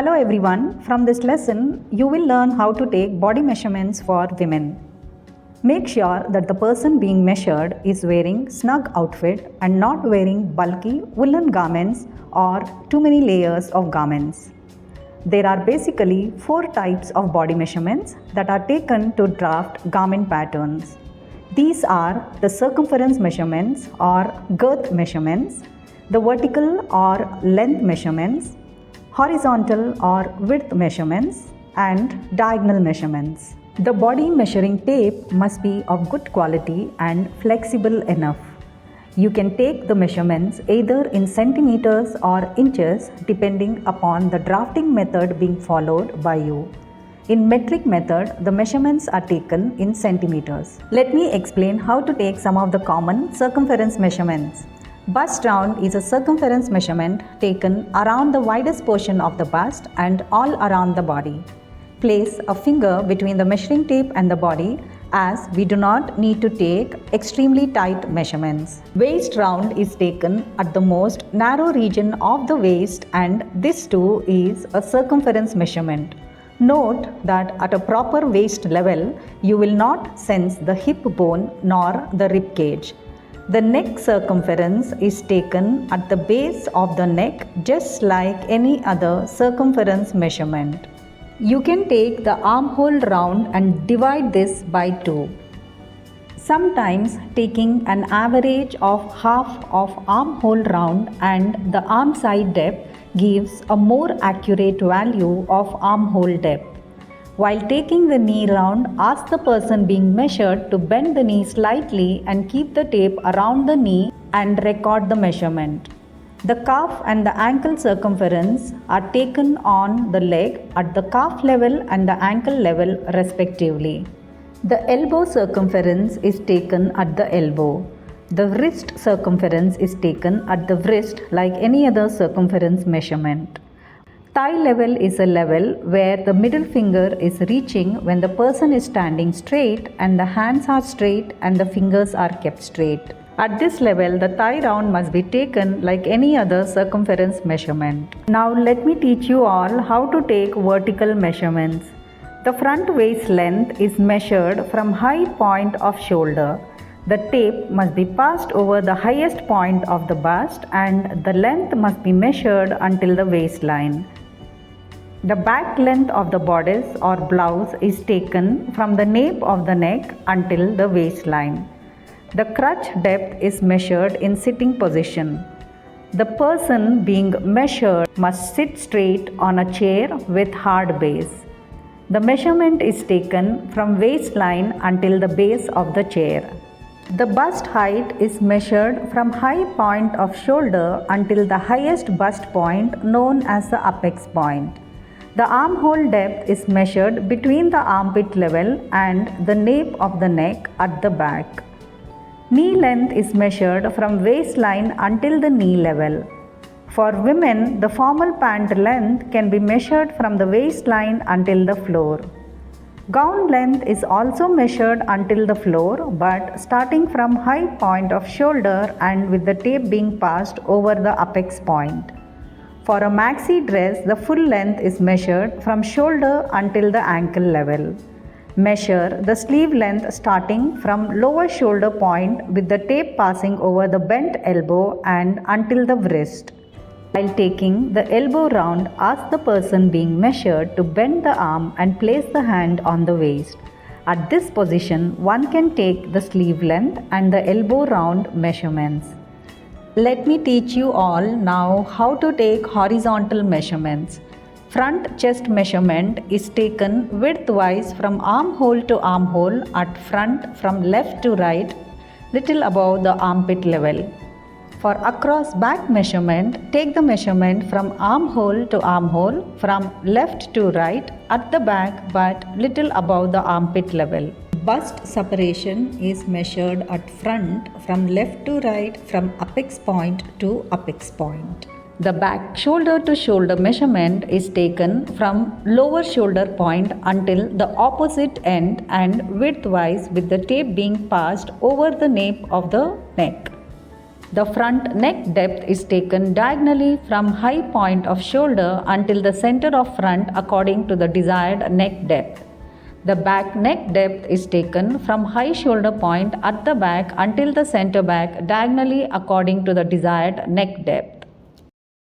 Hello everyone, from this lesson you will learn how to take body measurements for women. Make sure that the person being measured is wearing snug outfit and not wearing bulky woolen garments or too many layers of garments. There are basically 4 types of body measurements that are taken to draft garment patterns. These are the circumference measurements or girth measurements, the vertical or length measurements, horizontal or width measurements, and diagonal measurements. The body measuring tape must be of good quality and flexible enough. You can take the measurements either in centimeters or inches depending upon the drafting method being followed by you. In metric method, the measurements are taken in centimeters. Let me explain how to take some of the common circumference measurements. Bust round is a circumference measurement taken around the widest portion of the bust and all around the body. Place a finger between the measuring tape and the body, as we do not need to take extremely tight measurements. Waist round is taken at the most narrow region of the waist, and this too is a circumference measurement. Note that at a proper waist level, you will not sense the hip bone nor the rib cage. The neck circumference is taken at the base of the neck just like any other circumference measurement. You can take the armhole round and divide this by 2. Sometimes taking an average of half of armhole round and the arm side depth gives a more accurate value of armhole depth. While taking the knee round, ask the person being measured to bend the knee slightly and keep the tape around the knee and record the measurement. The calf and the ankle circumference are taken on the leg at the calf level and the ankle level respectively. The elbow circumference is taken at the elbow. The wrist circumference is taken at the wrist like any other circumference measurement. Thigh level is a level where the middle finger is reaching when the person is standing straight and the hands are straight and the fingers are kept straight. At this level, the thigh round must be taken like any other circumference measurement. Now let me teach you all how to take vertical measurements. The front waist length is measured from high point of shoulder. The tape must be passed over the highest point of the bust and the length must be measured until the waistline. The back length of the bodice or blouse is taken from the nape of the neck until the waistline. The crotch depth is measured in sitting position. The person being measured must sit straight on a chair with hard base. The measurement is taken from waistline until the base of the chair. The bust height is measured from high point of shoulder until the highest bust point known as the apex point. The armhole depth is measured between the armpit level and the nape of the neck at the back. Knee length is measured from waistline until the knee level. For women, the formal pant length can be measured from the waistline until the floor. Gown length is also measured until the floor, but starting from high point of shoulder and with the tape being passed over the apex point. For a maxi dress, the full length is measured from shoulder until the ankle level. Measure the sleeve length starting from lower shoulder point with the tape passing over the bent elbow and until the wrist. While taking the elbow round, ask the person being measured to bend the arm and place the hand on the waist. At this position, one can take the sleeve length and the elbow round measurements. Let me teach you all now how to take horizontal measurements. Front chest measurement is taken widthwise from armhole to armhole at front from left to right, little above the armpit level. For across back measurement, take the measurement from armhole to armhole from left to right at the back but little above the armpit level. Bust separation is measured at front from left to right from apex point to apex point. The back shoulder to shoulder measurement is taken from lower shoulder point until the opposite end and widthwise with the tape being passed over the nape of the neck. The front neck depth is taken diagonally from high point of shoulder until the center of front according to the desired neck depth. The back neck depth is taken from high shoulder point at the back until the center back diagonally according to the desired neck depth.